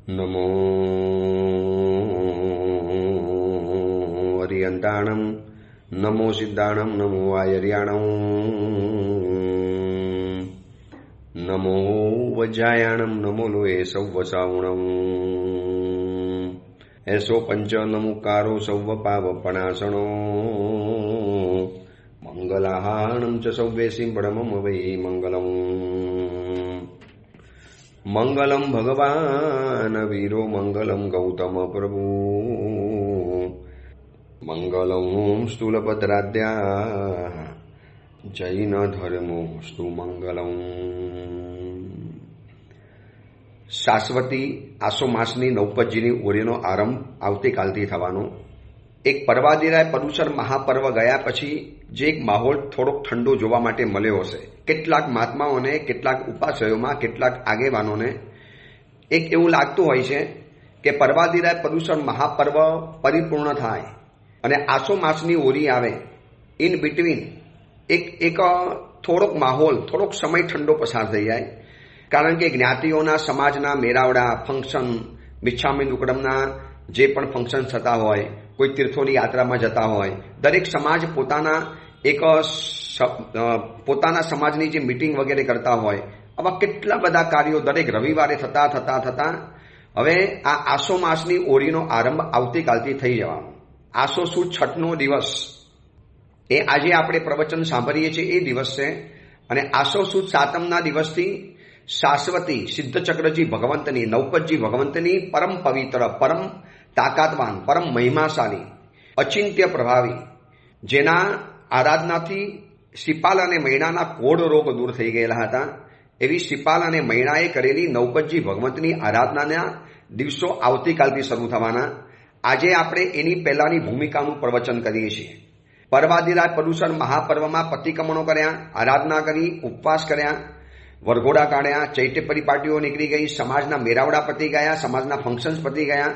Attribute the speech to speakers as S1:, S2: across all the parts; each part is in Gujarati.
S1: નમો હરિયંતાણમ નમો સિદ્ધાણમ નમો આયર્યાણમ નમો વજ્રાયાણમ નમો લોહે સૌવસાવણમ એસો પંચ નમુકારો સૌવ પાવપણાસણો મંગલાહાણમ ચ સૌવેસીમ પરમમ વૈ મંગલમ મંગલમ ભગવાન વીરો મંગલમ ગૌતમ પ્રભુ મંગલમ સ્થૂલભદ્રાદ્યા જૈન ધર્મોસ્તુ મંગલમ. શાશ્વતી આસો માસની નવપજીની ઓરીનો આરંભ આવતીકાલથી થવાનો. એક પર્વાદિરાય પદુસર મહાપર્વ ગયા પછી જે એક માહોલ થોડોક ઠંડો જોવા માટે મળ્યો હશે, કેટલાક મહાત્માઓને, કેટલાક ઉપાસયોમાં, કેટલાક આગેવાનોને એક એવું લાગતું હોય છે કે પર્વાદિરાય પદુસર મહાપર્વ પરિપૂર્ણ થાય અને આસો માસની ઓરી આવે, ઇન બિટવીન એક થોડોક માહોલ, થોડોક સમય ઠંડો પસાર થઈ જાય. કારણ કે જ્ઞાતિઓના, સમાજના મેળાવડા, ફંક્શન, મિચ્છામી દુક્કડમના જે પણ ફંક્શન થતા હોય, કોઈ તીર્થોની યાત્રામાં જતા હોય, દરેક સમાજ પોતાના સમાજની જે મિટિંગ વગેરે કરતા હોય, આવા કેટલા બધા કાર્યો દરેક રવિવારે થતા હવે આ આસો માસની ઓરીનો આરંભ આવતીકાલથી થઈ જવાનો. આસો સુદ છઠનો દિવસ એ આજે આપણે પ્રવચન સાંભળીએ છીએ એ દિવસ છે. અને આસો સુદ સાતમના દિવસથી શાશ્વતી સિદ્ધચક્રજી ભગવંતની, નવપતજી ભગવંતની પરમ પવિત્ર, પરમ તાકાતવાન, પરમ મહિમાશાળી, અચિંત્ય પ્રભાવી, જેના આરાધનાથી શિપાલ અને મૈણાના કોઢ રોગ દૂર થઈ ગયેલા હતા, એવી શિપાલ અને મૈણાએ કરેલી નવપતજી ભગવંતની આરાધનાના દિવસો આવતીકાલથી શરૂ થવાના. આજે આપણે એની પહેલાની ભૂમિકાનું પ્રવચન કરીએ છીએ. પર્વાદિરાય પદુસર મહાપર્વમાં પતિક્રમણો કર્યા, આરાધના કરી, ઉપવાસ કર્યા, વરઘોડા કાઢ્યા, ચૈત્ય પરિપાટીઓ નીકળી ગઈ, સમાજના મેળાવડા પતી ગયા, સમાજના ફંક્શન્સ પતી ગયા,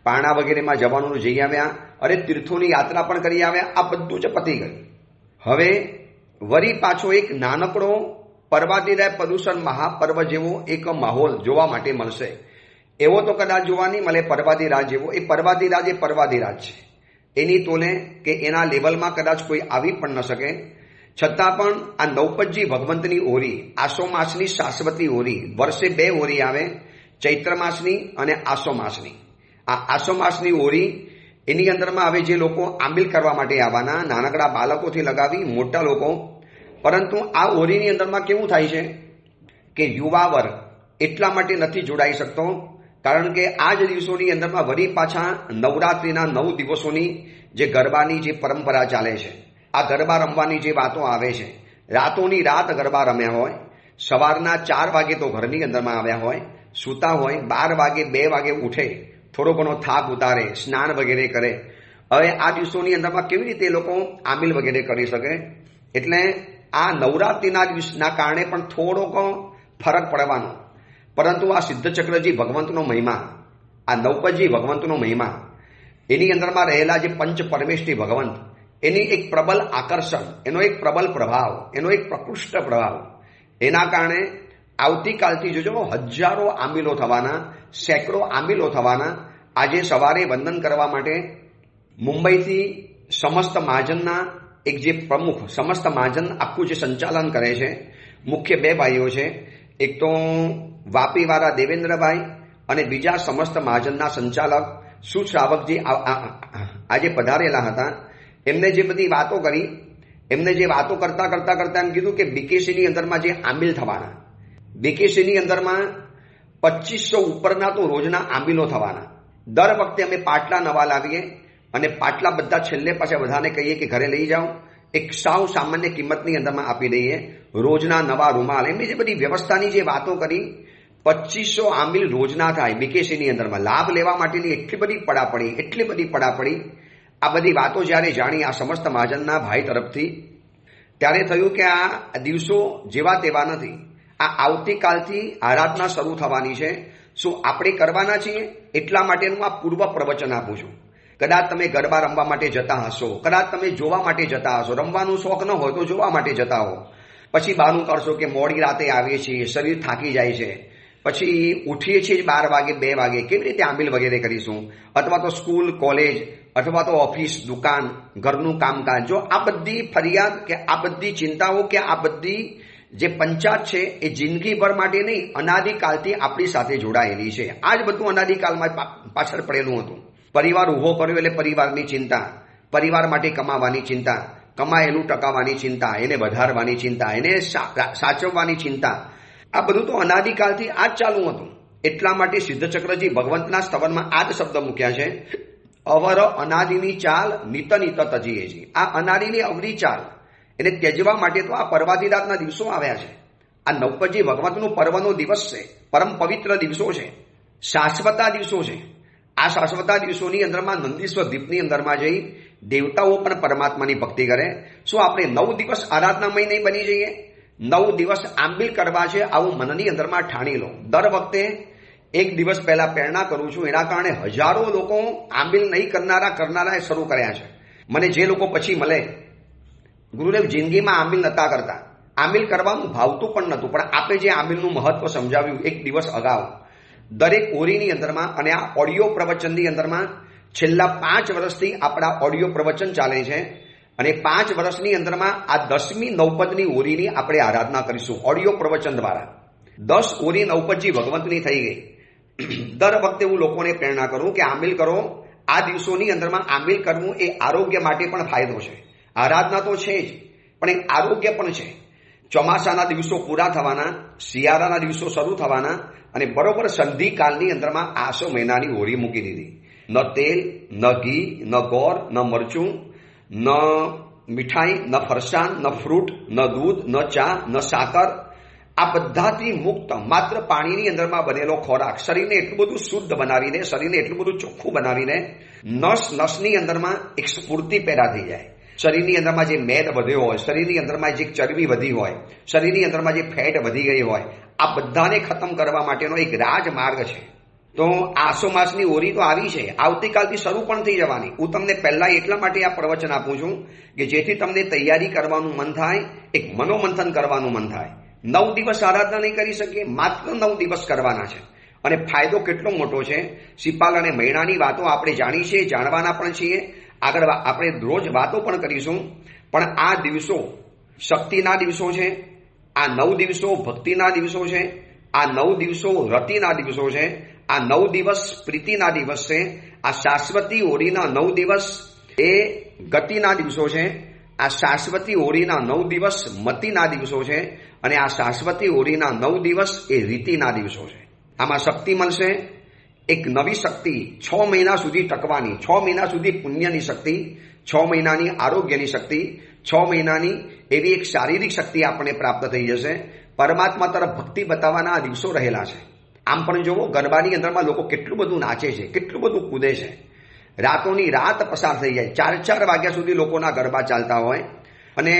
S1: પારણા વગેરેમાં જવાનું જઈ આવ્યા, અરે તીર્થોની યાત્રા પણ કરી આવ્યા. આ બધું જ પતી ગયું. હવે વરી પાછો એક નાનકડો પર્વાદિરાય પદુસર મહાપર્વ જેવો એક માહોલ જોવા માટે મળશે. એવો તો કદાચ જોવા નહીં મળે પર્વાદિરાજ જેવો. એ પર્વાદિરાજ છે. એની તોલે કે એના લેવલમાં કદાચ કોઈ આવી પણ ન શકે. છતાં પણ આ નવપતજી ભગવંતની ઓરી, આસો માસની શાશ્વતી ઓરી, વર્ષે 2 ઓરી આવે, ચૈત્ર માસની અને આસો માસની. આ આસો માસની ઓરી, એની અંદરમાં હવે જે લોકો આંબિલ કરવા માટે આવવાના, નાનકડા બાળકોથી લગાવી મોટા લોકો. પરંતુ આ ઓરીની અંદરમાં કેવું થાય છે કે યુવા વર્ગ એટલા માટે નથી જોડાઈ શકતો, કારણ કે આ જ દિવસોની અંદરમાં વળી પાછા નવરાત્રિના 9 દિવસોની જે ગરબાની જે પરંપરા ચાલે છે, આ ગરબા રમવાની જે વાતો આવે છે, રાતોની રાત ગરબા રમ્યા હોય, સવારના 4 વાગે તો ઘરની અંદરમાં આવ્યા હોય, સૂતા હોય, 12 વાગે 2 વાગે ઉઠે, થોડો ઘણો થાક ઉતારે, સ્નાન વગેરે કરે. હવે આ દિવસોની અંદરમાં કેવી રીતે લોકો આમિલ વગેરે કરી શકે? એટલે આ નવરાત્રિના દિવસના કારણે પણ થોડોક ફરક પડવાનો. પરંતુ આ સિદ્ધચક્રજી ભગવંતનો મહિમા, આ નવપતજી ભગવંતનો મહિમા, એની અંદરમાં રહેલા જે પંચ પરમેષ્ઠી ભગવંત, એની એક પ્રબલ આકર્ષણ, એનો એક પ્રબલ પ્રભાવ, એનો એક પ્રકૃષ્ટ પ્રભાવ, એના કારણે આવતીકાલથી જોજો હજારો આમિલો થવાના, સેંકડો આમિલો થવાના. આજે સવારે વંદન કરવા માટે મુંબઈથી સમસ્ત મહાજનના એક જે પ્રમુખ, સમસ્ત મહાજન આખું જે સંચાલન કરે છે, મુખ્ય 2 ભાઈઓ છે. એક તો વાપીવાળા દેવેન્દ્રભાઈ અને બીજા સમસ્ત મહાજનના સંચાલક સુશ્રાવકજી આજે પધારેલા હતા. એમને જે બધી વાતો કરી, એમને જે વાતો કરતા એમ કીધું કે બીકેસીની અંદરમાં જે આંબિલ થવાના, બીકેસીની અંદરમાં 2500 ઉપરના તો રોજના આંબિલો થવાના. દર વખતે અમે પાટલા નવા લાવીએ અને પાટલા બધા છેલ્લે પાછા બધાને કહીએ કે ઘરે લઈ જાઓ, એક સાવ સામાન્ય કિંમતની અંદરમાં આપી દઈએ. રોજના નવા રૂમાલ, એમની જે બધી વ્યવસ્થાની જે વાતો કરી, 2500 આંબિલ રોજના થાય બીકેસીની અંદરમાં. લાભ લેવા માટેની એટલી બધી પડાપડી. આ બધી વાતો જ્યારે જાણી આ સમસ્ત મહાજનના ભાઈ તરફથી, ત્યારે થયું કે આ દિવસો જેવા તેવા નથી. આ આવતીકાલથી આરાધના શરૂ થવાની છે. શું આપણે કરવાના છીએ? એટલા માટેનું આ પૂર્વ પ્રવચન આપું છું. કદાચ તમે ગરબા રમવા માટે જતા હશો, કદાચ તમે જોવા માટે જતા હશો, રમવાનું શોખ ન હોય તો જોવા માટે જતા હો, પછી બહાનું કરશો કે મોડી રાતે આવીએ છીએ, શરીર થાકી જાય છે, પછી ઉઠીએ છીએ 12 વાગે 2 વાગે, કેવી રીતે આંબીલ વગેરે કરીશું? અથવા તો સ્કૂલ, કોલેજ, અથવા તો ઓફિસ, દુકાન, ઘરનું કામકાજ, જો આ બધી ફરિયાદ કે આ બધી ચિંતાઓ કે આ બધી જે પંચાયત છે એ જિંદગીભર માટે નહીં, અનાદિકાલથી આપણી સાથે જોડાયેલી છે. આ જ બધું અનાદિકાલમાં પાછળ પડેલું હતું. પરિવાર ઉભો કર્યો એટલે પરિવારની ચિંતા, પરિવાર માટે કમાવાની ચિંતા, કમાયેલું ટકાવવાની ચિંતા, એને વધારવાની ચિંતા, એને સાચવવાની ચિંતા, આ બધું તો અનાદિકાલથી આ જ ચાલુ હતું. એટલા માટે સિદ્ધચક્રજી ભગવંતના સ્તવનમાં આ જ શબ્દ મૂક્યા છે, અવર અનાદિની ચાલ નિત નિત તજીએ છે. આ અનાદિની અવરી ચાલ એને ત્યજવા માટે તો આ પર્વાધિરાતના દિવસો આવ્યા છે. આ નવપજી ભગવંતનું પર્વનો દિવસ છે, પરમ પવિત્ર દિવસો છે, શાશ્વતા દિવસો છે. આ શાશ્વતા દિવસોની અંદરમાં નંદીશ્વર દીપની અંદરમાં જઈ દેવતાઓ પણ પરમાત્માની ભક્તિ કરે. શું આપણે 9 દિવસ આરાધનામય નહીં બની જઈએ? 9 દિવસ આંબીલ કરવા છે, આવું મનની અંદરમાં ઠાણી લો. દર વખતે 1 દિવસ પહેલા પ્રેરણા કરું છું, એના કારણે હજારો લોકો આંબીલ નહીં કરનારાએ શરૂ કર્યા છે. મને જે લોકો પછી મળે, ગુરુદેવ જિંદગીમાં આંબીલ નતા કરતા, આંબીલ કરવાનું ભાવતું પણ નહોતું, પણ આપે જે આંબીલનું મહત્વ સમજાવ્યું 1 દિવસ અગાઉ દરેક ઓરીની અંદરમાં, અને આ ઓડિયો પ્રવચનની અંદરમાં છેલ્લા 5 વર્ષથી આપણા ઓડિયો પ્રવચન ચાલે છે, અને 5 વર્ષની અંદરમાં આ 10મી નવપદની ઓરીની આપણે આરાધના કરીશું ઓડિયો પ્રવચન દ્વારા. 10 ઓરી નવપદજી ભગવંતની થઈ ગઈ. દર વખતે હું લોકોને પ્રેરણા કરું કે આંબીલ કરો. આ દિવસોની અંદરમાં આંબીલ કરવું એ આરોગ્ય માટે પણ ફાયદો છે. આરાધના તો છે જ, પણ એ આરોગ્ય પણ છે. ચોમાસાના દિવસો પૂરા થવાના, શિયાળાના દિવસો શરૂ થવાના, અને બરોબર સંધિકાલની અંદરમાં આસો મહિનાની હોળી મૂકી દીધી. ન તેલ, ન ઘી, ન ગોળ, ન મરચું, ન મીઠાઈ, ન ફરસાણ, ન ફ્રૂટ, ન દૂધ, ન ચા, ન સાકર, આ બધાથી મુક્ત માત્ર પાણીની અંદરમાં બનેલો ખોરાક શરીરને એટલું બધું શુદ્ધ બનાવીને, શરીરને એટલું બધું ચોખ્ખું બનાવીને નસની અંદરમાં એક સ્ફૂર્તિ પેદા થઈ જાય. શરીરની અંદરમાં જે મેદ વધ્યો હોય, શરીરની અંદરમાં જે ચરબી વધી હોય, શરીરની અંદરમાં જે ફેટ વધી ગઈ હોય, આ બધાને ખતમ કરવા માટેનો એક રાજમાર્ગ છે. તો આસો માસની ઓરી તો આવી છે, આવતીકાલથી શરૂ પણ થઈ જવાની. હું તમને પહેલા એટલા માટે આ પ્રવચન આપું છું કે જેથી તમને તૈયારી કરવાનું મન થાય, એક મનોમંથન કરવાનું મન થાય. 9 દિવસ આરાધના નહીં કરી શકીએ, માત્ર 9 દિવસ કરવાના છે. અને ફાયદો કેટલો મોટો છે. સિપાલ અને મહિનાની વાતો આપણે જાણી છે, જાણવાના પણ છીએ. આગળ આપણે રોજ વાતો પણ કરીશું. પણ આ દિવસો શક્તિના દિવસો છે, આ 9 દિવસો ભક્તિના દિવસો છે, આ 9 દિવસો રતિના દિવસો છે, આ 9 દિવસ પ્રીતિના દિવસ છે, આ શાશ્વતી હોળીના 9 દિવસ એ ગતિના દિવસો છે, આ શાશ્વતી હોળીના 9 દિવસ મતિના દિવસો છે, અને આ શાશ્વતી હોળીના 9 દિવસ એ રીતિના દિવસો છે. આમાં શક્તિ મળશે, એક નવી શક્તિ 6 મહિના સુધી ટકવાની, 6 મહિના સુધી પુણ્યની શક્તિ, 6 મહિનાની આરોગ્યની શક્તિ, 6 મહિનાની એવી એક શારીરિક શક્તિ આપણને પ્રાપ્ત થઈ જશે. પરમાત્મા તરફ ભક્તિ બતાવવાના આ દિવસો રહેલા છે. આમ પણ જુઓ, ગરબાની અંદરમાં લોકો કેટલું બધું નાચે છે, કેટલું બધું કૂદે છે. રાતોની રાત પસાર થઈ જાય, 4 વાગ્યા સુધી લોકોના ગરબા ચાલતા હોય, અને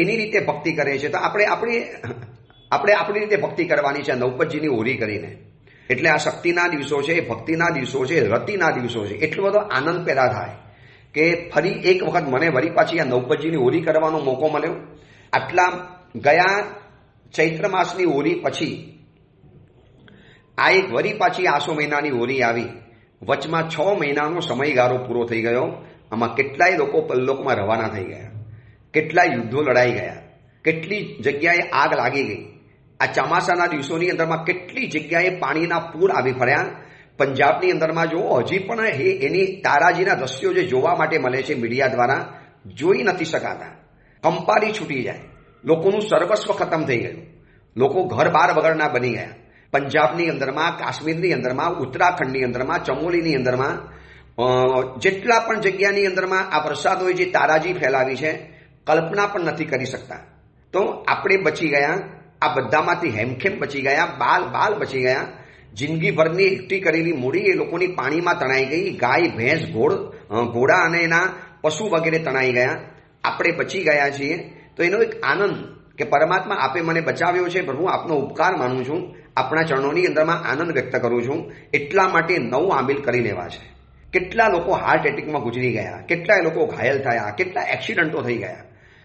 S1: એની રીતે ભક્તિ કરે છે. તો આપણે આપણી રીતે ભક્તિ કરવાની છે, નવપતજીની હોળી કરીને. એટલે આ શક્તિના દિવસો છે, ભક્તિના દિવસો છે, રતિના દિવસો છે. એટલો બધો આનંદ પેદા થાય કે ફરી એક વખત મને વળી પાછી આ નવપતજીની હોળી કરવાનો મોકો મળ્યો. આટલા ગયા ચૈત્ર માસની હોળી પછી આ એક વળી પાછી આસો મહિનાની હોળી આવી. વચમાં 6 મહિનાનો સમયગાળો પૂરો થઈ ગયો. આમાં કેટલાય લોકો પરલોકમાં રવાના થઈ ગયા, કેટલાય યુદ્ધો લડાઈ ગયા, કેટલી જગ્યાએ આગ લાગી ગઈ. આ ચોમાસાના દિવસોની અંદરમાં કેટલી જગ્યાએ પાણીના પૂર આવી ફર્યા. પંજાબની અંદરમાં જુઓ, હજી પણ એની તારાજીના દ્રશ્યો જે જોવા માટે મળે છે મીડિયા દ્વારા, જોઈ નથી શકાતા. કંપારી છૂટી જાય, લોકોનું સર્વસ્વ ખતમ થઈ ગયું, લોકો ઘર બાર વગરના બની ગયા. પંજાબની અંદરમાં, કાશ્મીરની અંદરમાં, ઉત્તરાખંડની અંદરમાં, ચમોલીની અંદરમાં, જેટલા પણ જગ્યાની અંદરમાં આ વરસાદોએ જે તારાજી ફેલાવી છે, કલ્પના પણ નથી કરી શકતા. તો આપણે બચી ગયા, આ બધામાંથી હેમખેમ બચી ગયા, બાલ બચી ગયા. જિંદગીભરની એકઠી કરેલી મૂડી એ લોકોની પાણીમાં તણાઈ ગઈ. ગાય, ભેંસ, ઘોડા અને એના પશુ વગેરે તણાઈ ગયા. આપણે બચી ગયા છીએ. તો એનો એક આનંદ કે પરમાત્મા આપે મને બચાવ્યો છે, પ્રભુ આપનો ઉપકાર માનું છું, આપણા ચરણોની અંદરમાં આનંદ વ્યક્ત કરું છું. એટલા માટે 9 આંબીલ કરી લેવા છે. કેટલા લોકો હાર્ટ એટેકમાં ગુજરી ગયા, કેટલાય લોકો ઘાયલ થયા, કેટલા એક્સિડન્ટો થઈ ગયા,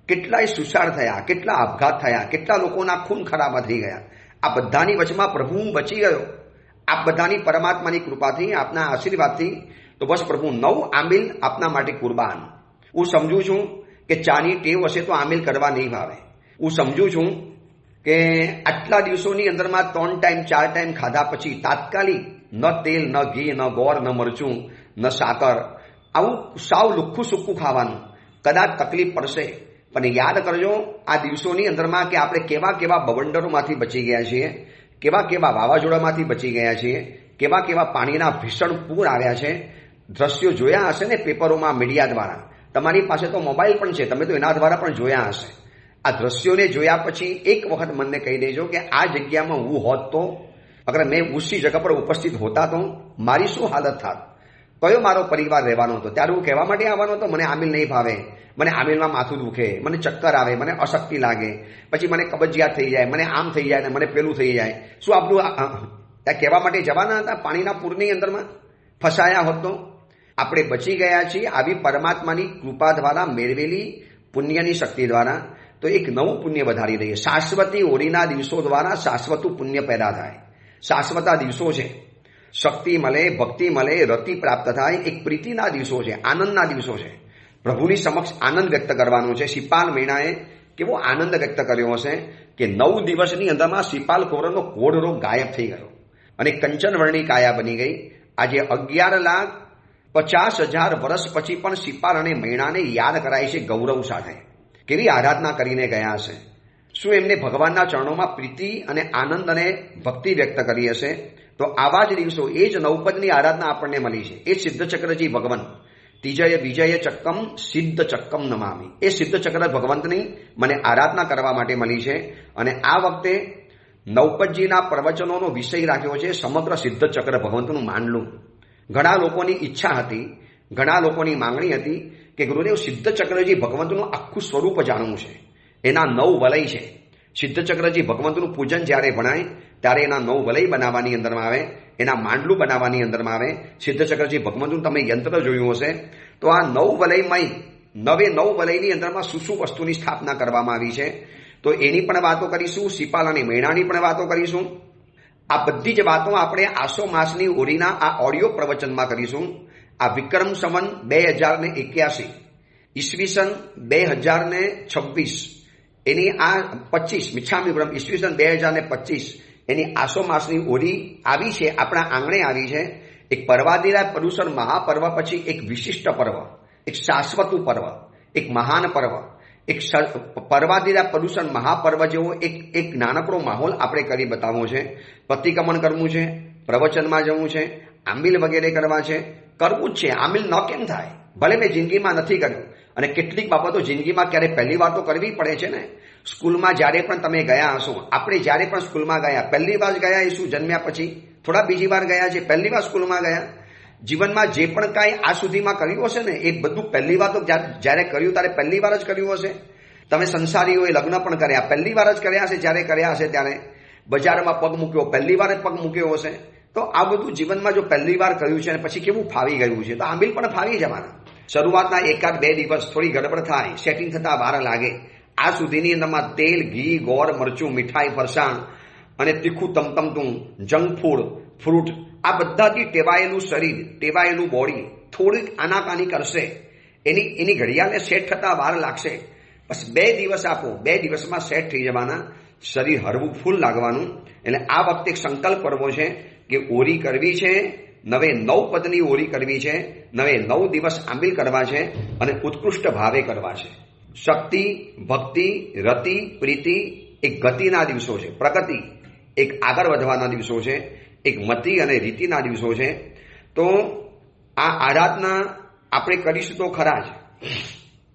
S1: કેટલાય સુસાર થયા, કેટલા આપઘાત થયા, કેટલા લોકોના ખૂન ખરાબા થઈ ગયા. આ બધાની વચમાં પ્રભુ હું બચી ગયો. આપ બધાની પરમાત્માની કૃપાથી, આપના આશીર્વાદથી. તો બસ પ્રભુ 9 આંબીલ આપના માટે કુરબાન. હું સમજુ છું કે ચાની ટેવ હશે તો આંબીલ કરવા નહીં ભાવે. હું સમજુ છું કે આટલા દિવસોની અંદરમાં 3 ટાઈમ 4 ટાઈમ ખાધા પછી તાત્કાલિક ન તેલ, ન ઘી, ન ગોળ, ન મરચું, ન સાકર, આવું સાવ લુખ્ખું સુખ્ખું ખાવાનું કદાચ તકલીફ પડશે. પણ યાદ કરજો આ દિવસોની અંદરમાં કે આપણે કેવા કેવા બવંડરોમાંથી બચી ગયા છીએ, કેવા કેવા વાવાઝોડામાંથી બચી ગયા છીએ, કેવા કેવા પાણીના ભીષણ પૂર આવ્યા છે. દ્રશ્યો જોયા હશે ને પેપરોમાં, મીડિયા દ્વારા. તમારી પાસે તો મોબાઈલ પણ છે, તમે તો એના દ્વારા પણ જોયા હશે. આ દ્રશ્યોને જોયા પછી એક વખત મને કહી દેજો કે આ જગ્યામાં હું હોત તો, અગર મેં ઉસી જગ્યા પર ઉપસ્થિત હોતા તો મારી શું હાલત થાત, કયો મારો પરિવાર રહેવાનો હતો. ત્યારે હું કહેવા માટે આવવાનો હતો મને આમિલ નહીં ભાવે, મને આમિલમાં માથું દુખે, મને ચક્કર આવે, મને અશક્તિ લાગે, પછી મને કબજિયાત થઈ જાય, મને આમ થઈ જાય ને મને પેલું થઈ જાય. શું આપણું ત્યાં કહેવા માટે જવાના હતા પાણીના પૂરની અંદરમાં ફસાયા હોત તો? આપણે બચી ગયા છીએ આવી પરમાત્માની કૃપા દ્વારા મેળવેલી પુણ્યની શક્તિ દ્વારા. તો એક નવું પુણ્ય વધારી દઈએ. શાશ્વતી હોળીના દિવસો દ્વારા શાશ્વતું પુણ્ય પેદા થાય. શાશ્વતા દિવસો છે, શક્તિ મળે, ભક્તિ મળે, રતિ પ્રાપ્ત થાય. એક પ્રીતિના દિવસો છે, આનંદના દિવસો છે. પ્રભુની સમક્ષ આનંદ વ્યક્ત કરવાનો છે. શ્રીપાલ મહિનાએ કેવો આનંદ વ્યક્ત કર્યો હશે કે 9 દિવસની અંદરમાં શ્રીપાલ કૌરવનો કોઢ રોગ ગાયબ થઈ ગયો અને કંચનવર્ણી કાયા બની ગઈ. આજે 11,50,000 વર્ષ પછી પણ શ્રીપાલ અને મૈણાને યાદ કરાય છે ગૌરવ સાથે. કેવી આરાધના કરીને ગયા હશે. શું એમને ભગવાનના ચરણોમાં પ્રીતિ અને આનંદ અને ભક્તિ વ્યક્ત કરી હશે. તો આવા જ દિવસો, એ જ નવપદની આરાધના આપણને મળી છે. એ સિદ્ધચક્રજી ભગવાન ત્રીજય વિજય ચક્કમ સિદ્ધ ચક્કમ નમામી. એ સિદ્ધચક્ર ભગવંતની મને આરાધના કરવા માટે મળી છે. અને આ વખતે નવપદજીના પ્રવચનોનો વિષય રાખ્યો છે સમગ્ર સિદ્ધચક્ર ભગવંતનું માંડલું. ઘણા લોકોની ઈચ્છા હતી, ઘણા લોકોની માંગણી હતી કે ગુરુદેવ સિદ્ધચક્રજી ભગવંતનું આખું સ્વરૂપ જાણવું છે. એના 9 વલય છે. સિદ્ધચક્રજી ભગવંતનું પૂજન જ્યારે ભણાય ત્યારે એના 9 વલય બનાવવાની અંદરમાં આવે, એના માંડલું બનાવવાની અંદરમાં આવે. સિદ્ધચક્રજી ભગવંતનું તમે યંત્ર જોયું હશે. તો આ 9 વલયમય 9 વલયની અંદરમાં શું શું વસ્તુની સ્થાપના કરવામાં આવી છે તો એની પણ વાતો કરીશું. શ્રીપાલ અને મૈણાની પણ વાતો કરીશું. આ બધી જ વાતો આપણે આસો માસની હોળીના આ ઓડિયો પ્રવચનમાં કરીશું. આ વિક્રમ સંવત 2081, ઈસવીસન 2026, એની આ 25 મિચ્છામી બ્રહ્મ ઈસવીસન 2025 એની આસો માસની હોળી આવી છે, આપણા આંગણે આવી છે. એક પર્વાદિરાય પર્યુષણ મહાપર્વ પછી એક વિશિષ્ટ પર્વ, એક શાશ્વતું પર્વ, એક મહાન પર્વ, એક પર્વાદિરાય પર્યુષણ મહાપર્વ જેવો એક નાનકડો માહોલ આપણે કરી બતાવવો છે. પ્રતિક્રમણ કરવું છે, પ્રવચનમાં જવું છે, આંબિલ વગેરે કરવા છે. કરવું જ છે. આંબિલ ન કેમ થાય? ભલે મેં જિંદગીમાં નથી કર્યું, અને કેટલીક બાબતો જિંદગીમાં ક્યારે પહેલી વાર તો કરવી પડે છે ને. સ્કૂલમાં જ્યારે પણ તમે ગયા હશો, આપણે જ્યારે પણ સ્કૂલમાં ગયા, પહેલી વાર ગયા એ શું જન્મ્યા પછી? થોડા બીજી વાર ગયા છે, પહેલી વાર સ્કૂલમાં ગયા. જીવનમાં જે પણ કાંઈ આ સુધીમાં કર્યું હશે ને એ બધું પહેલી વાર તો જ્યારે કર્યું ત્યારે પહેલી વાર જ કર્યું હશે. તમે સંસારીઓએ લગ્ન પણ કર્યા પહેલી વાર જ કર્યા હશે. જ્યારે કર્યા હશે ત્યારે બજારમાં પગ મૂક્યો પહેલી વાર જ પગ મૂક્યો હશે. તો આ બધું જીવનમાં જો પહેલી વાર કર્યું છે અને પછી કેવું ફાવી ગયું છે, તો આંબિલ પણ ફાવી જવાના. શરૂઆતના 1-2 દિવસ થોડી ગડબડ થાય, સેટિંગ થતા વાર લાગે. આ સુધીની અંદરમાં તેલ, ઘી, ગોળ, મરચું, મીઠાઈ, ફરસાણ અને તીખું તમતમતું જંક ફૂડ, ફ્રૂટ, આ બધાથી ટેવાયેલું શરીર, ટેવાયેલું બોડી થોડીક આનાકાની કરશે. એની ઘડિયાળને સેટ થતા વાર લાગશે. બસ 2 દિવસ આપો, 2 દિવસમાં સેટ થઈ જવાના. શરીર હળવું ફૂલ લાગવાનું. એટલે આ વખતે એક સંકલ્પ કરવો છે કે હોળી કરવી છે, 9 પદની હોળી કરવી છે, 9 દિવસ આંબિલ કરવા છે અને ઉત્કૃષ્ટ ભાવે કરવા છે. શક્તિ, ભક્તિ, રતિ, પ્રીતિ, એક ગતિના દિવસો છે. પ્રગતિ, એક આગળ વધવાના દિવસો છે. એક મતિ અને રીતિના દિવસો છે. તો આ આરાધના આપણે કરીશું તો ખરા જ,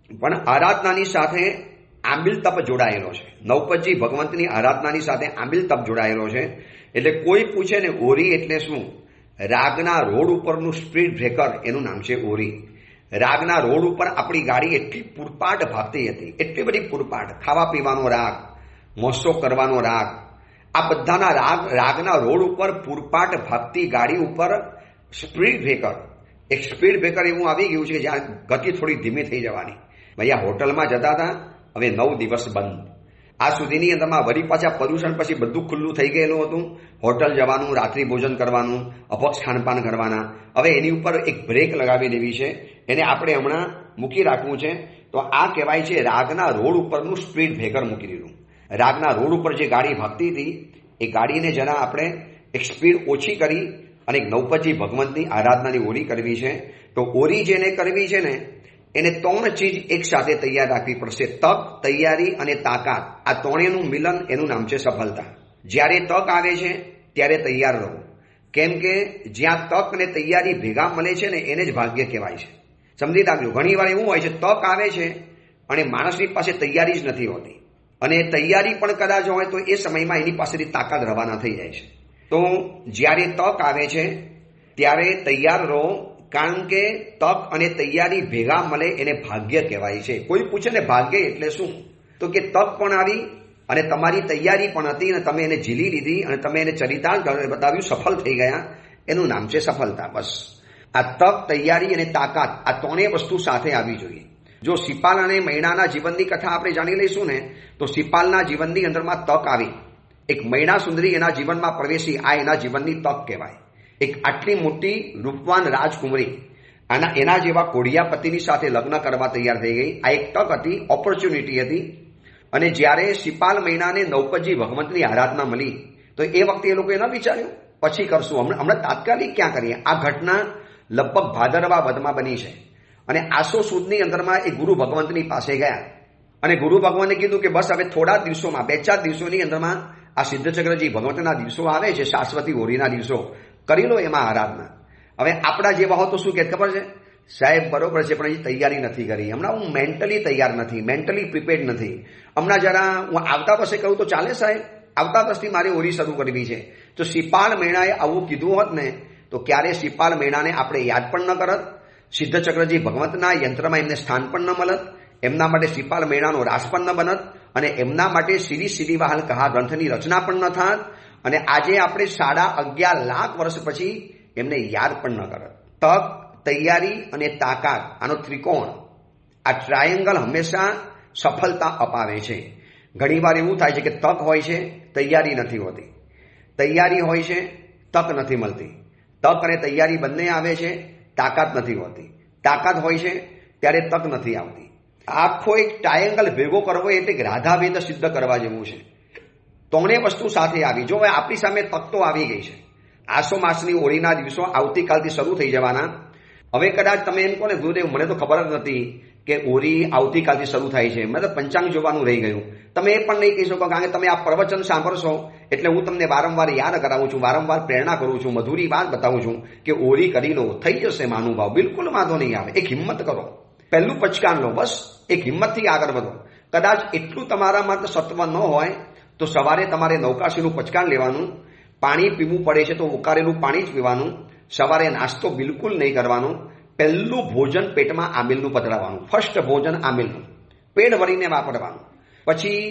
S1: પણ આરાધનાની સાથે આંબિલ તપ જોડાયેલો છે. નવપદજી ભગવંતની આરાધનાની સાથે આંબિલ તપ જોડાયેલો છે. એટલે કોઈ પૂછે ને હોળી એટલે શું? રાગના રોડ ઉપરનું સ્પીડ બ્રેકર, એનું નામ છે હોળી. રાગના રોડ ઉપર આપણી ગાડી એટલી પૂરપાટ ભાગતી હતી, એટલી બધી પૂરપાટ. ખાવા પીવાનો રાગ, મોસો કરવાનો રાગ, આ બધાના રાગના રોડ ઉપર પૂરપાટ ભાગતી ગાડી ઉપર સ્પીડ બ્રેકર, એક સ્પીડ બ્રેકર એવું આવી ગયું છે કે જ્યાં ગતિ થોડી ધીમી થઈ જવાની. ભાઈ આ હોટલમાં જતા હતા, હવે 9 દિવસ બંધ. આ સુધીની અંદરમાં વળી પાછા પ્રદૂષણ પછી બધું ખુલ્લું થઈ ગયેલું હતું. હોટલ જવાનું, રાત્રિ ભોજન કરવાનું, અપક્ષ ખાનપાન કરવાના. હવે એની ઉપર એક બ્રેક લગાવી દેવી છે, એને આપણે હમણાં મૂકી રાખવું છે. તો આ કહેવાય છે રાગના રોડ ઉપરનું સ્પીડ બ્રેકર મૂકી દીધું. રાગના રોડ ઉપર જે ગાડી ભાગતી હતી એ ગાડીને જરા આપણે એક સ્પીડ ઓછી કરી અને એક નવપતજી ભગવંતની આરાધનાની ઓરી કરવી છે. તો ઓરી જેને કરવી છે ને એને 3 ચીજ એક સાથે તૈયાર રાખવી પડશે: તક, તૈયારી અને તાકાત. આ ત્રણેયનું મિલન એનું નામ છે સફળતા. જ્યારે તક આવે છે ત્યારે તૈયાર રહો, કેમ કે જ્યાં તક અને તૈયારી ભેગા મળે છે ને એને જ ભાગ્ય કહેવાય છે. સમજી રાખજો. ઘણી વાર એવું હોય છે તક આવે છે અને માણસની પાસે તૈયારી જ નથી હોતી, અને તૈયારી પણ કદાચ હોય તો એ સમયમાં એની પાસેથી તાકાત રવાના થઈ જાય છે. તો જ્યારે તક આવે છે ત્યારે તૈયાર રહો, કારણ કે તક અને તૈયારી ભેગા મળે એને ભાગ્ય કહેવાય છે. કોઈ પૂછે ને ભાગ્ય એટલે શું, તો કે તક પણ આવી અને તમારી તૈયારી પણ હતી અને તમે એને ઝીલી લીધી અને તમે એને ચરિતાર્થ બતાવ્યું, સફળ થઈ ગયા, એનું નામ છે સફળતા. બસ આ તક, તૈયારી અને તાકાત, આ ત્રણેય વસ્તુ સાથે આવી જોઈએ. જો સિપાલ અને મૈણાના જીવનની કથા આપણે જાણી લઈશું ને, તો સિપાલના જીવનની અંદરમાં તક આવી, એક મૈણા સુંદરી એના જીવનમાં પ્રવેશી, આ એના જીવનની તક કહેવાય. એક આટલી મોટી રૂપવાન રાજકુમારી એના જેવા કોડિયા પતિની સાથે લગ્ન કરવા તૈયાર થઈ ગઈ. આ એક તક હતી, ઓપોર્ચ્યુનિટી હતી. અને જ્યારે સિપાલ મૈણાને નવપતજી ભગવંતની આરાધના મળી તો એ વખતે એ લોકોએ ન વિચાર્યું પછી કરશું, હમણાં તાત્કાલિક ક્યાં કરીએ. આ ઘટના લગભગ ભાદરવા વધમાં બની છે અને આસો સુદની અંદરમાં એ ગુરુ ભગવંતની પાસે ગયા અને ગુરુ ભગવાને કીધું કે બસ હવે થોડા દિવસોમાં, 2-4 દિવસોની અંદરમાં આ સિદ્ધચક્રજી ભગવંતના દિવસો આવે છે, શાશ્વતી હોળીના દિવસો, કરી લો એમાં આરાધના. હવે આપણા જેવા હો તો શું કે ખબર છે, સાહેબ બરોબર છે પણ હજી તૈયારી નથી કરી, હમણાં હું મેન્ટલી તૈયાર નથી, મેન્ટલી પ્રિપેર્ડ નથી, હમણાં જરા હું આવતા વર્ષે કરું તો ચાલે સાહેબ, આવતા વર્ષથી મારી હોળી શરૂ કરવી છે. તો સિપાલ મૈણાએ આવું કીધું હોત ને તો ક્યારે સિપાલ મૈણાને આપણે યાદ પણ ન કરત, સિદ્ધચક્રજી ભગવંતના યંત્રમાં એમને સ્થાન પણ ન મળત, એમના માટે સિપાલ મૈણાનો રાસ પણ ન બનત અને એમના માટે શ્રી શ્રીવાહલ કહા ગ્રંથની રચના પણ ન થાત અને આજે આપણે 11.5 લાખ વર્ષ પછી એમને યાદ પણ ન કરત. તક, તૈયારી અને તાકાત, આનો ત્રિકોણ, આ ટ્રાયેંગલ હંમેશા સફળતા અપાવે છે. ઘણીવાર એવું થાય છે કે તક હોય છે, તૈયારી નથી હોતી, તૈયારી હોય છે, તક નથી મળતી, તક અને તૈયારી બંને આવે છે, તાકાત નથી હોતી, તાકાત હોય છે ત્યારે તક નથી આવતી. આખો એક ટ્રાયેંગલ ભેગો કરવો એટલે એક રાધાભેદ સિદ્ધ કરવા જેવું છે. ત્રણેય વસ્તુ સાથે આવી. જો હવે આપણી સામે તક તો આવી ગઈ છે, આસો માસની હોળીના દિવસો આવતીકાલથી શરૂ થઈ જવાના. હવે કદાચ તમે એમ કહો ને ગુરુદેવ મને તો ખબર જ નથી કે હોળી આવતીકાલથી શરૂ થાય છે, મને તો પંચાંગ જોવાનું રહી ગયું, તમે એ પણ નહીં કહી શકો, કારણ કે તમે આ પ્રવચન સાંભળશો એટલે હું તમને વારંવાર યાદ કરાવું છું, વારંવાર પ્રેરણા કરું છું, મધુરી વાત બતાવું છું કે હોળી કરી લો, થઈ જશે મહાનુભાવ, બિલકુલ વાંધો નહીં આવે. એક હિંમત કરો, પહેલું પચકાન લો, બસ એક હિંમતથી આગળ વધો. કદાચ એટલું તમારામાં સત્વ ન હોય તો સવારે તમારે નૌકાશીનું પચકાન લેવાનું, પાણી પીવું પડે છે તો ઉકાળેલું પાણી જ પીવાનું, સવારે નાસ્તો બિલકુલ નહીં કરવાનો, પહેલું ભોજન પેટમાં આંબીલનું પધરાવવાનું, ફર્સ્ટ ભોજન આંબીલનું, પેટ ભરીને વાપરવાનું, પછી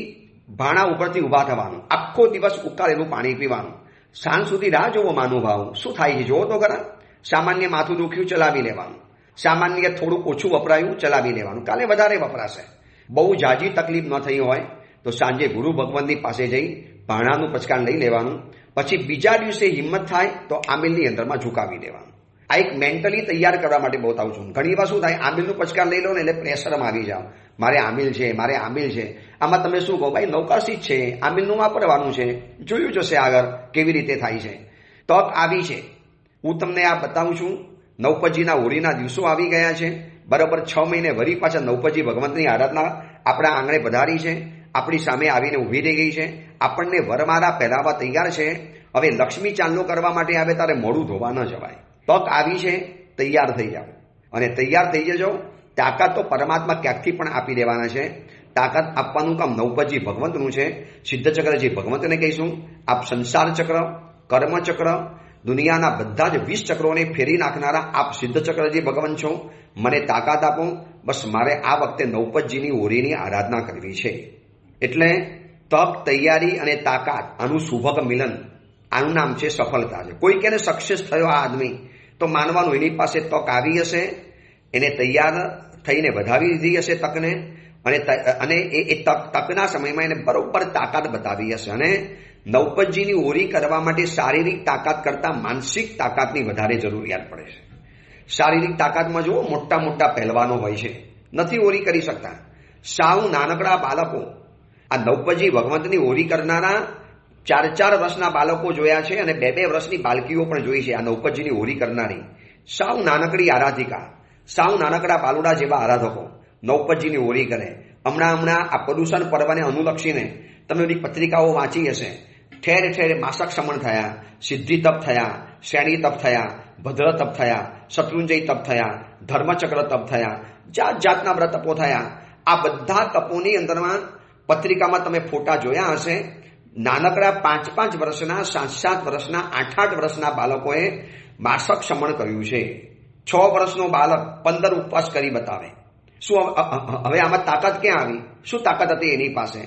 S1: ભાણા ઉપરથી ઊભા થવાનું, આખો દિવસ ઉકાળેલું પાણી પીવાનું, સાંજ સુધી રાહ જોવો મહાનુભાવ શું થાય છે જોવો તો ખરા. સામાન્ય માથું દુખ્યું ચલાવી લેવાનું, સામાન્ય થોડું ઓછું વપરાયું ચલાવી લેવાનું, કાલે વધારે વપરાશે. બહુ જાજી તકલીફ ન થઈ હોય તો સાંજે ગુરુ ભગવાનની પાસે જઈ ભાણાનું પચકાન લઈ લેવાનું, પછી બીજા દિવસે હિંમત થાય તો આંબીલની અંદરમાં ઝુકાવી દેવાનું. આ એક મેન્ટલી તૈયાર કરવા માટે બતાવું છું. ઘણી વાર શું થાય, આંબીલનું પચકાન લઈ લો ને એટલે પ્રેશરમાં આવી જાઓ, મારે આંબીલ છે, મારે આંબીલ છે. આમાં તમે શું કહો, ભાઈ નૌકાશી જ છે, આંબીલનું વાપરવાનું છે, જોયું જશે આગળ કેવી રીતે થાય છે. તક આવી છે, હું તમને આ બતાવું છું. નવપતજીના હોળીના દિવસો આવી ગયા છે, બરાબર 6 મહિને વળી પાછા નવપતજી ભગવંતની આરાધના આપણા આંગણે પધારી છે, આપણી સામે આવીને ઊભી રહી ગઈ છે, આપણને વરમાળા પહેરાવવા તૈયાર છે. હવે લક્ષ્મી ચાંદલો કરવા માટે આવે ત્યારે મોડું ધોવા ન જવાય. તક આવી છે, તૈયાર થઈ જાઓ અને તૈયાર થઈ જજો. તાકાત તો પરમાત્મા ક્યાંકથી પણ આપી દેવાના છે. તાકાત આપવાનું કામ નવપતજી ભગવંતનું છે. સિદ્ધચક્રજી ભગવંતને કહીશું, આપ સંસાર ચક્ર, કર્મ ચક્ર, દુનિયાના બધા જ 20 ચક્રોને ફેરી નાખનારા આપ સિદ્ધચક્રજી ભગવાન છો, મને તાકાત આપો. બસ મારે આ વખતે નવપતજીની હોળીની આરાધના કરવી છે. એટલે તક, તૈયારી અને તાકાત, આનું શુભક મિલન, આનું નામ છે સફળતા છે. કોઈ કેને સક્સેસ થયો આ આદમી તો માનવાનું એની પાસે તક આવી હશે, એને તૈયાર થઈને વધાવી દીધી હશે તકને, અને એ તકના સમયમાં એને બરોબર તાકાત બતાવી હશે. અને નવપતજીની ઓરી કરવા માટે શારીરિક તાકાત કરતા માનસિક તાકાતની વધારે જરૂરિયાત પડે છે. શારીરિક તાકાતમાં જુઓ, મોટા મોટા પહેલવાનો હોય છે, નથી ઓરી કરી શકતા. સાવ નાનકડા બાળકો, આ નવપતજી ભગવંતની ઓરી કરનારા 4-4 વર્ષના બાળકો જોયા છે અને 2-2 વર્ષની બાળકીઓ પણ જોઈ છે. આ નવપતજીની ઓરી કરનારી સાવ નાનકડી આરાધિકા, સાવ નાનકડા બાલુડા જેવા આરાધકો નવપતજીની ઓરી કરે. હમણાં આ પ્રદૂષણ પર્વને અનુલક્ષીને તમે બધી પત્રિકાઓ વાંચી હશે. ઠેર ઠેર માસક સમણ થયા, સિદ્ધિ તપ થયા, શ્રેણી તપ થયા, ભદ્ર તપ થયા, શત્રુંજય તપ થયા, ધર્મચક્ર તપ થયા, જાત જાતના વ્રત તપો થયા. આ બધા તપોની અંદરમાં પત્રિકામાં તમે ફોટા જોયા હશે. નાનકડા 5-5 વર્ષના, 7-7 વર્ષના, 8-8 વર્ષના બાળકોએ માસક સમણ કર્યું છે. 6 વર્ષનો બાળક 15 ઉપવાસ કરી બતાવે. શું હવે આમાં તાકાત ક્યાં આવી? શું તાકાત હતી એની પાસે?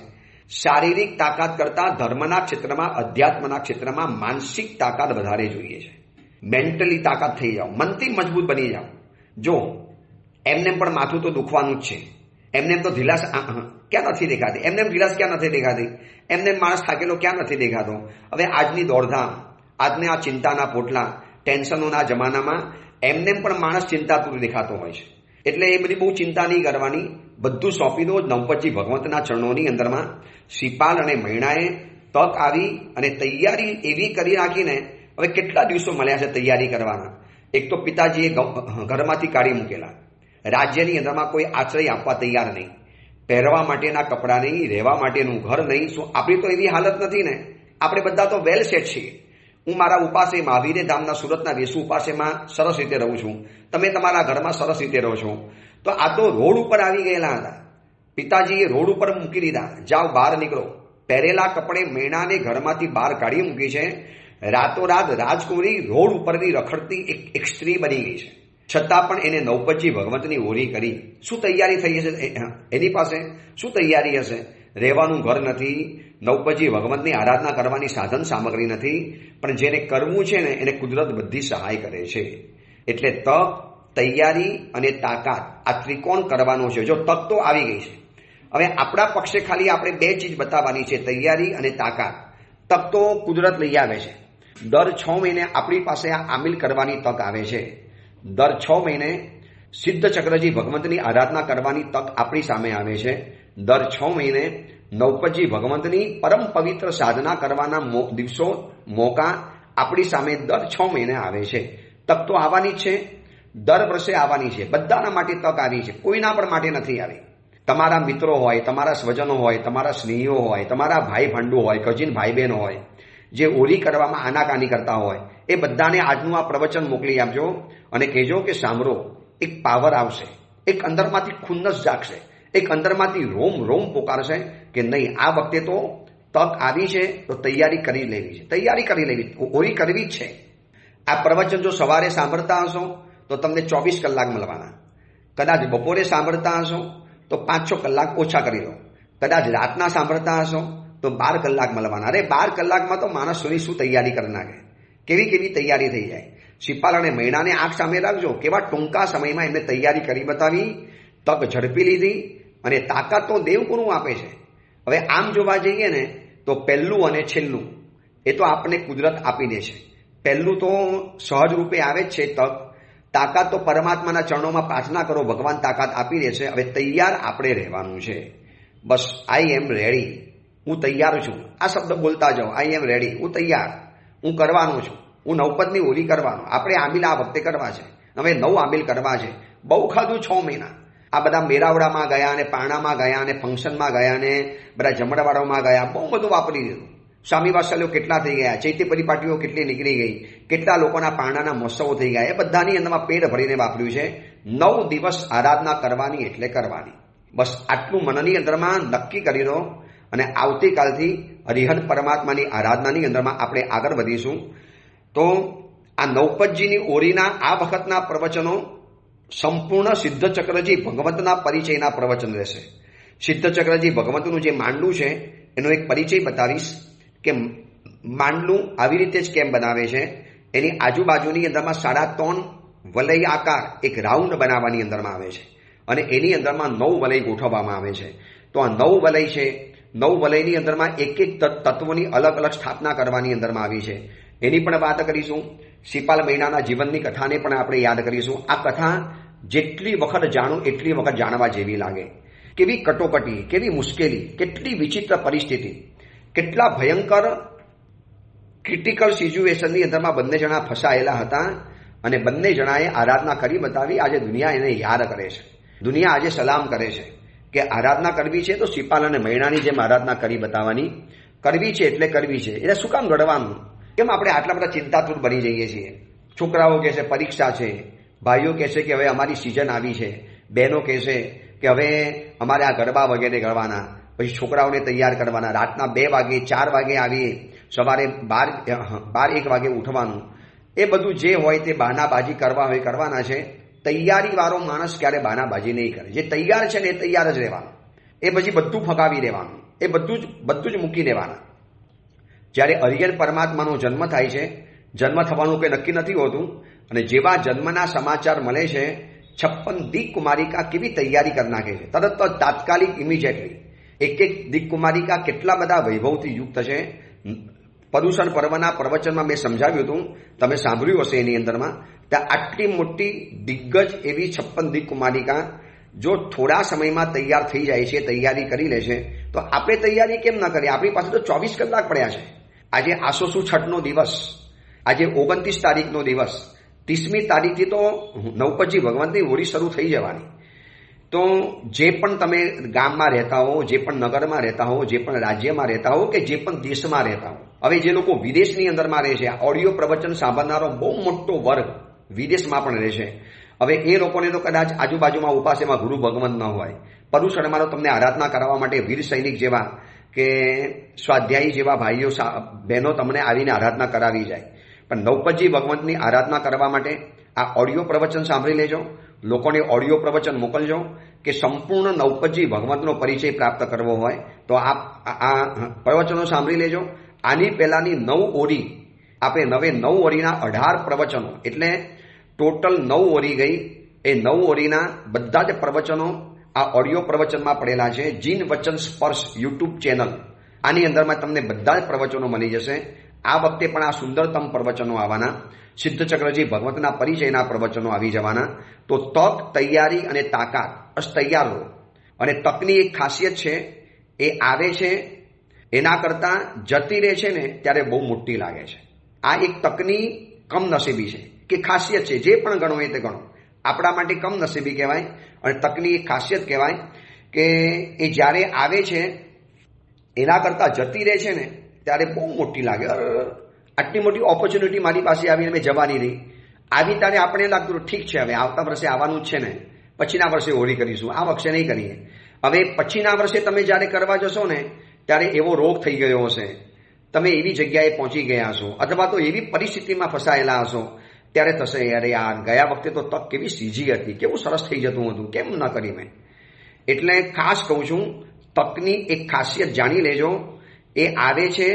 S1: શારીરિક તાકાત કરતા ધર્મના ક્ષેત્રમાં, અધ્યાત્મના ક્ષેત્રમાં માનસિક તાકાત વધારે જોઈએ છે. મેન્ટલી તાકાત થઈ જાઓ, મનથી મજબૂત બની જાઓ. જો એમને પણ માથું તો દુખવાનું જ છે, એમને તો ઢીલાસ ક્યાં નથી દેખાતી, એમને ઢીલાસ ક્યાં નથી દેખાતી, એમને માણસ થાકેલો ક્યાં નથી દેખાતો. હવે આજની દોડધામ, આજને આ ચિંતાના પોટલા, ટેન્શનોના જમાનામાં એમને પણ માણસ ચિંતાતુર દેખાતો હોય છે. એટલે એ બધી બહુ ચિંતા નહીં કરવાની, બધું સોંપી દો નવપતજી ભગવંતના ચરણોની અંદરમાં. શ્રીપાલ અને મૈણાએ તક આવી અને તૈયારી એવી કરી રાખીને હવે કેટલા દિવસો મળ્યા છે તૈયારી કરવાના. એક તો પિતાજીએ ઘરમાંથી કાઢી મૂકેલા, રાજ્યની અંદરમાં કોઈ આશ્રય આપવા તૈયાર નહીં, પહેરવા માટેના કપડાં નહીં, રહેવા માટેનું ઘર નહીં. શું આપણી તો એવી હાલત નથી ને? આપણે બધા તો વેલ સેટ છીએ. હું મારા ઉપાસે મહાવીર ધામના સુરતના વેસુ ઉપાસેમાં સરસ રીતે રહું છું, તમે તમારા ઘરમાં સરસ રીતે રહો છો. તો આ તો રોડ ઉપર આવી ગયેલા હતા. પિતાજીએ રોડ ઉપર મૂકી દીધા, જાઓ બહાર નીકળો. પહેરેલા કપડે મૈણાને ઘરમાંથી બહાર કાઢી મૂકી છે. રાતોરાત રાજકુમારી રોડ ઉપરની રખડતી એક સ્ત્રી બની ગઈ છે. છતાં પણ એને નવપતજી ભગવંતની ઓરી કરી. શું તૈયારી થઈ હશે એની પાસે? શું તૈયારી હશે? રહેવાનું ઘર નથી, નવપતજી ભગવંતની આરાધના કરવાની સાધન સામગ્રી નથી. પણ જેને કરવું છે ને એને કુદરત બધી સહાય કરે છે. એટલે તપ, તૈયારી અને તાકાત, આ ત્રિકોણ કરવાનો છે. જો તક તો આવી ગઈ છે, હવે આપણા પક્ષે ખાલી આપણે 2 ચીજ બતાવવાની છે, તૈયારી અને તાકાત. તક તો કુદરત લઈ આવે છે. દર 6 મહિને આપણી પાસે આ આમિલ કરવાની તક આવે છે. દર 6 મહિને સિદ્ધ ચક્રજી ભગવંતની આરાધના કરવાની તક આપણી સામે આવે છે. દર 6 મહિને નવપતજી ભગવંતની પરમ પવિત્ર સાધના કરવાના દિવસો, મોકા આપણી સામે દર 6 મહિને આવે છે. તક તો આવવાની જ છે, દર વર્ષે આવવાની છે. બધાના માટે તક આવી છે, કોઈના પણ માટે નથી આવી. તમારા મિત્રો હોય, તમારા સ્વજનો હોય, તમારા સ્નેહીઓ હોય, તમારા ભાઈ ભાંડુ હોય, કજીન ભાઈ બહેન હોય, જે ઓરી કરવામાં આનાકાની કરતા હોય, એ બધાને આજનું આ પ્રવચન મોકલી આપજો અને કહેજો કે સાંભળો, એક પાવર આવશે, એક અંદરમાંથી ખુન્નસ જાગશે, એક અંદરમાંથી રોમ રોમ પોકારશે કે નહીં, આ વખતે તો તક આવી છે, તો તૈયારી કરી લેવી છે, તૈયારી કરી લેવી, ઓરી કરવી જ છે. આ પ્રવચન જો સવારે સાંભળતા હશો તો તમને 24 કલાક મળવાના. કદાચ બપોરે સાંભળતા હશો તો 5-6 કલાક ઓછા કરી લો. કદાચ રાતના સાંભળતા હશો તો 12 કલાક મળવાના. અરે 12 કલાકમાં તો માણસોની શું તૈયારી કરી નાખે, કેવી કેવી તૈયારી થઈ જાય. શ્રીપાલ અને મૈણાને આંખ સામે રાખજો, કેવા ટૂંકા સમયમાં એમને તૈયારી કરી બતાવી, તક ઝડપી લીધી. અને તાકાત તો દેવગુરુ આપે છે. હવે આમ જોવા જઈએ ને તો પહેલું અને છેલ્લું એ તો આપણને કુદરત આપી દે છે. પહેલું તો સહજ રૂપે આવે જ છે તક. તાકાત તો પરમાત્માના ચરણોમાં પ્રાર્થના કરો, ભગવાન તાકાત આપી દે છે. હવે તૈયાર આપણે રહેવાનું છે. બસ આઈ એમ રેડી, હું તૈયાર છું. આ શબ્દ બોલતા જાઓ, આઈ એમ રેડી, હું તૈયાર, હું કરવાનો છું, હું નવપતની ઓરી કરવાનો. આપણે આમિલ આ વખતે કરવા છે, હવે 9 આમિલ કરવા છે. બહુ ખાધું 6 મહિના. આ બધા મેરાવડામાં ગયા અને પારણામાં ગયા અને ફંક્શનમાં ગયા અને બધા જમણવારોમાં ગયા, બહુ બધું વાપરી દીધું. સ્વામી વાત્સલ્યો કેટલા થઈ ગયા, ચૈત્ય પરિપાટીઓ કેટલી નીકળી ગઈ, કેટલા લોકોના પારણાના મહોત્સવો થઈ ગયા, એ બધાની અંદરમાં પેટ ભરીને વાપર્યું છે. 9 દિવસ આરાધના કરવાની એટલે કરવાની. બસ આટલું મનની અંદરમાં નક્કી કરી દો અને આવતીકાલથી હરિહર પરમાત્માની આરાધનાની અંદરમાં આપણે આગળ વધીશું. તો આ નવપતજીની ઓરીના આ વખતના પ્રવચનો સંપૂર્ણ સિદ્ધ ચક્રજી ભગવંતના પરિચયના પ્રવચન રહેશે. સિદ્ધ ચક્રજી ભગવંતનું જે માંડલું છે એનો એક પરિચય બતાવીશ કે માંડલું આવી રીતે જ કેમ બનાવે છે. એની આજુબાજુની અંદરમાં 3.5 વલય આકાર એક રાઉન્ડ બનાવવાની અંદરમાં આવે છે. અને એની અંદરમાં 9 વલય ગોઠવવામાં આવે છે. તો આ 9 વલય છે, 9 વલયની અંદરમાં એક એક તત્વોની અલગ અલગ સ્થાપના કરવાની અંદરમાં આવી છે. એની પણ વાત કરીશું. શિપાલ મહિનાના જીવનની કથાને પણ આપણે યાદ કરીશું. આ કથા જેટલી વખત જાણો એટલી વખત જાણવા જેવી લાગે. કેવી કટોકટી, કેવી મુશ્કેલી, કેટલી વિચિત્ર પરિસ્થિતિ, કેટલા ભયંકર ક્રિટિકલ સિચ્યુએશનની અંદરમાં બંને જણા ફસાયેલા હતા અને બંને જણાએ આરાધના કરી બતાવી. આજે દુનિયા એને યાદ કરે છે, દુનિયા આજે સલામ કરે છે કે આરાધના કરવી છે તો શિપાલ અને મૈણાની જેમ આરાધના કરી બતાવવાની. કરવી છે એટલે કરવી છે, એટલે શું કામ ગળવાનું? કેમ આપણે આટલા બધા ચિંતાતુર બની જઈએ છીએ? છોકરાઓ કહે છે પરીક્ષા છે, ભાઈઓ કહેશે કે હવે અમારી સિઝન આવી છે, બહેનો કહેશે કે હવે અમારે આ ગરબા વગેરે ગળવાના, પછી છોકરાઓને તૈયાર કરવાના, રાતના 2 વાગે 4 વાગે આવીએ, સવારે 12-1 વાગે ઉઠવાનું. એ બધું જે હોય તે બહાનાબાજી કરવા હોય કરવાના છે. તૈયારીવાળો માણસ ક્યારે બહાનાબાજી નહીં કરે. જે તૈયાર છે ને એ તૈયાર જ રહેવાનું, એ પછી બધું ફગાવી દેવાનું, એ બધું જ મૂકી દેવાના. જ્યારે હરિહર પરમાત્માનો જન્મ થાય છે, જન્મ થવાનું કંઈ નક્કી નથી હોતું, અને જેવા જન્મના સમાચાર મળે છે 56 દિક્કુમારિકા કેવી તૈયારી કરી નાખે છે તરત જ, તાત્કાલિક, ઇમિડિયેટલી. એક દિક્કુમારિકા કેટલા બધા વૈભવથી યુક્ત છે. પર્યુષણ પર્વના પ્રવચનમાં મેં સમજાવ્યું હતું, તમે સાંભળ્યું હશે. એની અંદરમાં ત્યાં આટલી મોટી દિગ્ગજ એવી 56 દિક્કુમારિકા જો થોડા સમયમાં તૈયાર થઈ જાય છે, તૈયારી કરી લે છે, તો આપણે તૈયારી કેમ ન કરીએ? આપણી પાસે તો 24 કલાક પડ્યા છે. આજે આસો છઠનો દિવસ, આજે 29 તારીખનો દિવસ, 30મી તારીખથી તો નવપતજી ભગવંતની હોળી શરૂ થઈ જવાની. તો જે પણ તમે ગામમાં રહેતા હો, જે પણ નગરમાં રહેતા હો, જે પણ રાજ્યમાં રહેતા હો કે જે પણ દેશમાં રહેતા હો, હવે જે લોકો વિદેશની અંદરમાં રહે છે, ઓડિયો પ્રવચન સાંભળનારો બહુ મોટો વર્ગ વિદેશમાં પણ રહે છે. હવે એ લોકોને તો કદાચ આજુબાજુમાં ઉપાસેમાં ગુરુ ભગવંત ન હોય. પર્યુષણમાં તો તમને આરાધના કરવા માટે વીર સૈનિક જેવા કે સ્વાધ્યાયી જેવા ભાઈઓ બહેનો તમને આવીને આરાધના કરાવી જાય. પણ નવપતજી ભગવંતની આરાધના કરવા માટે આ ઓડિયો પ્રવચન સાંભળી લેજો, લોકોને ઓડિયો પ્રવચન મોકલજો કે સંપૂર્ણ નવપતજી ભગવંતનો પરિચય પ્રાપ્ત કરવો હોય તો આ પ્રવચનો સાંભળી લેજો. આની પહેલાની 9 ઓરી, આપણે 9 ઓરીના 18 પ્રવચનો, એટલે ટોટલ 9 ઓરી ગઈ. એ 9 ઓરીના બધા જ પ્રવચનો આ ઓડિયો પ્રવચનમાં પડેલા છે. જીન વચન સ્પર્શ યુટ્યુબ ચેનલ, આની અંદરમાં તમને બધા જ પ્રવચનો મળી જશે. આ વખતે પણ આ સુંદરતમ પ્રવચનો આવવાના. સિદ્ધચક્રજી ભગવંતના પરિચયના પ્રવચનો આવી જવાના. તો તક, તૈયારી અને તાકાત, બસ તૈયાર રહો. અને તકની એક ખાસિયત છે, એ આવે છે એના કરતાં જતી રહે છે ને ત્યારે બહુ મોટી લાગે છે. આ એક તકની કમનસીબી છે કે ખાસિયત છે. જે પણ ગણો એ તે ગણો, આપણા માટે કમનસીબી કહેવાય. અને તકની એક ખાસિયત કહેવાય કે એ જ્યારે આવે છે એના કરતાં જતી રહે છે ને ત્યારે બહુ મોટી લાગે. આટલી મોટી ઓપોર્ચ્યુનિટી મારી પાસે આવીને મેં જવાની રહી. આવી ત્યારે આપણે લાગતું ઠીક છે, હવે આવતા વર્ષે આવવાનું જ છે ને, પછીના વર્ષે હોળી કરીશું, આ વર્ષે નહીં કરીએ. હવે પછીના વર્ષે તમે જ્યારે કરવા જશો ને ત્યારે એવો રોગ થઈ ગયો હશે, તમે એવી જગ્યાએ પહોંચી ગયા હશો, અથવા તો એવી પરિસ્થિતિમાં ફસાયેલા હશો, ત્યારે થશે યાર યાર ગયા વખતે તો તક કેવી સીજી હતી, કેવું સરસ થઈ જતું હતું, કેમ ન કરી મેં. એટલે ખાસ કહું છું, તકની એક ખાસિયત જાણી લેજો. એ આવે છે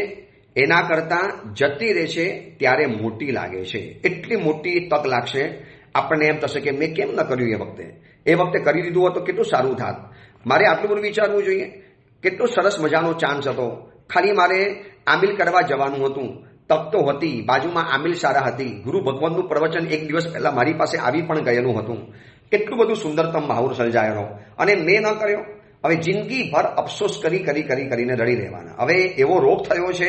S1: એના કરતાં જતી રહે છે ત્યારે મોટી લાગે છે. એટલી મોટી તક લાગશે, આપણને એમ થશે કે મેં કેમ ન કર્યું એ વખતે કરી દીધું હોત તો કેટલું સારું થાત. મારે આટલું બધું વિચારવું જોઈએ. કેટલો સરસ મજાનો ચાન્સ હતો, ખાલી મારે આમિલ કરવા જવાનું હતું, તક તો હતી, બાજુમાં આમિલ સારા હતી, ગુરુ ભગવાનનું પ્રવચન એક દિવસ પહેલા મારી પાસે આવી પણ ગયેલું હતું. કેટલું બધું સુંદરતમ માહોલ સર્જાયેલો, અને મેં ન કર્યો. હવે જિંદગીભર અફસોસ કરીને રડી રહેવાના. હવે એવો રોગ થયો છે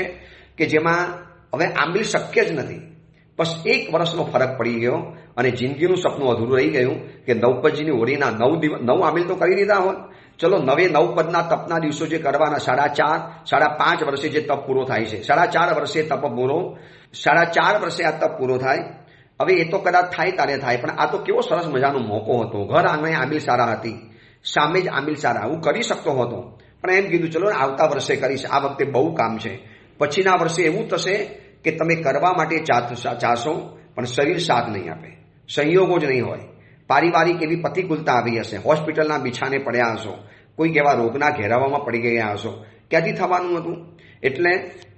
S1: કે જેમાં હવે આમિલ શક્ય જ નથી. બસ 1 વર્ષનો ફરક પડી ગયો અને જિંદગીનું સપનું અધૂરું રહી ગયું કે નવપતજીની હોળીના 9 આમિલ તો કરી દીધા હોત. ચલો 9 પદના તપના દિવસો જે કરવાના, 4.5 વર્ષે જે તપ પૂરો થાય છે, 4.5 વર્ષે તપ પૂરો, 4.5 વર્ષે આ તપ પૂરો થાય. હવે એ તો કદાચ થાય તારે થાય, પણ આ તો કેવો સરસ મજાનો મોકો હતો. ઘર આંગણે આમિલ સારા હતી, સામે જ આમિલ સારા, હું કરી શકતો હતો. પણ એમ કીધું ચલો આવતા વર્ષે કરીશ, આ વખતે બહુ કામ છે. પછીના વર્ષે એવું થશે કે તમે કરવા માટે ચાહશો પણ શરીર સાથ નહીં આપે, સંયોગો જ નહીં હોય, પારિવારિક એવી પ્રતિકૂળતા આવી હશે, હોસ્પિટલના બિછાને પડ્યા હશો, કોઈક એવા રોગના ઘેરાવામાં પડી ગયા હશો. ક્યાંથી થવાનું હતું? એટલે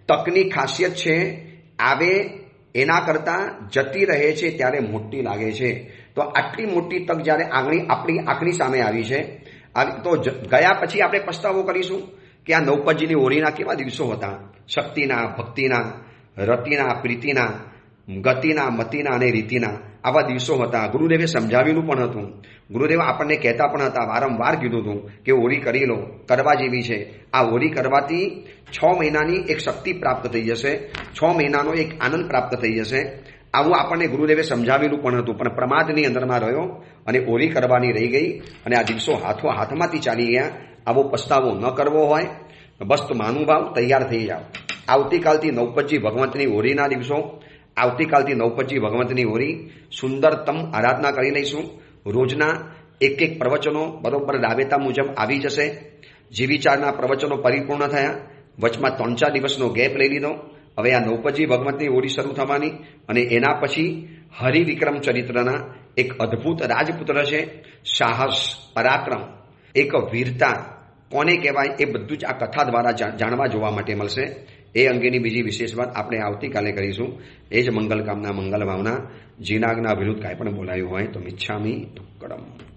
S1: તકની ખાસિયત છે, આવે એના કરતાં જતી રહે છે ત્યારે મોટી લાગે છે. તો આટલી મોટી તક જ્યારે આપણી આંખની સામે આવી છે, તો ગયા પછી આપણે પસ્તાવો કરીશું કે આ નવપતજીની હોળીના કેવા દિવસો હતા. શક્તિના, ભક્તિના, રતિના, પ્રીતિના, ગતિના, મતિના અને રીતિના આવા દિવસો હતા. ગુરુદેવે સમજાવેલું પણ હતું. ગુરુદેવ આપણને કહેતા પણ હતા, વારંવાર કીધું હતું કે હોળી કરી લો, કરવા જેવી છે. આ હોળી કરવાથી 6 મહિનાની એક શક્તિ પ્રાપ્ત થઈ જશે, 6 મહિનાનો એક આનંદ પ્રાપ્ત થઈ જશે. આવું આપણને ગુરુદેવે સમજાવેલું પણ હતું, પણ પ્રમાદની અંદરમાં રહ્યો અને હોળી કરવાની રહી ગઈ અને આ દિવસો હાથમાંથી ચાલી ગયા. આવો પસ્તાવો ન કરવો હોય બસ તો મહાનુભાવ તૈયાર થઈ જાઓ. આવતીકાલથી નવપતજી ભગવંતની હોળીના દિવસો, આવતીકાલથી નવપતજી ભગવંતની હોળી સુંદરતમ આરાધના કરી લઈશું. રોજના એક પ્રવચનો બરોબર રાબેતા મુજબ આવી જશે. જીવિચારના પ્રવચનો પરિપૂર્ણ થયા. વચમાં 3-4 દિવસનો ગેપ લઈ લીધો. હવે આ નવપતજી ભગવંતની હોળી શરૂ થવાની અને એના પછી હરિવિક્રમ ચરિત્રના એક અદ્ભુત રાજપુત્ર છે. સાહસ, પરાક્રમ, એક વીરતા કોને કહેવાય એ બધું જ આ કથા દ્વારા જાણવા જોવા માટે મળશે. એ અંગેની બીજી વિશેષ વાત આપણે આવતીકાલે કરીશું. એ જ મંગલ કામના, મંગલ ભાવના. જીનાગના વિરુદ્ધ કાંઈ પણ બોલાયું હોય તો મિચ્છામી દુક્કડમ.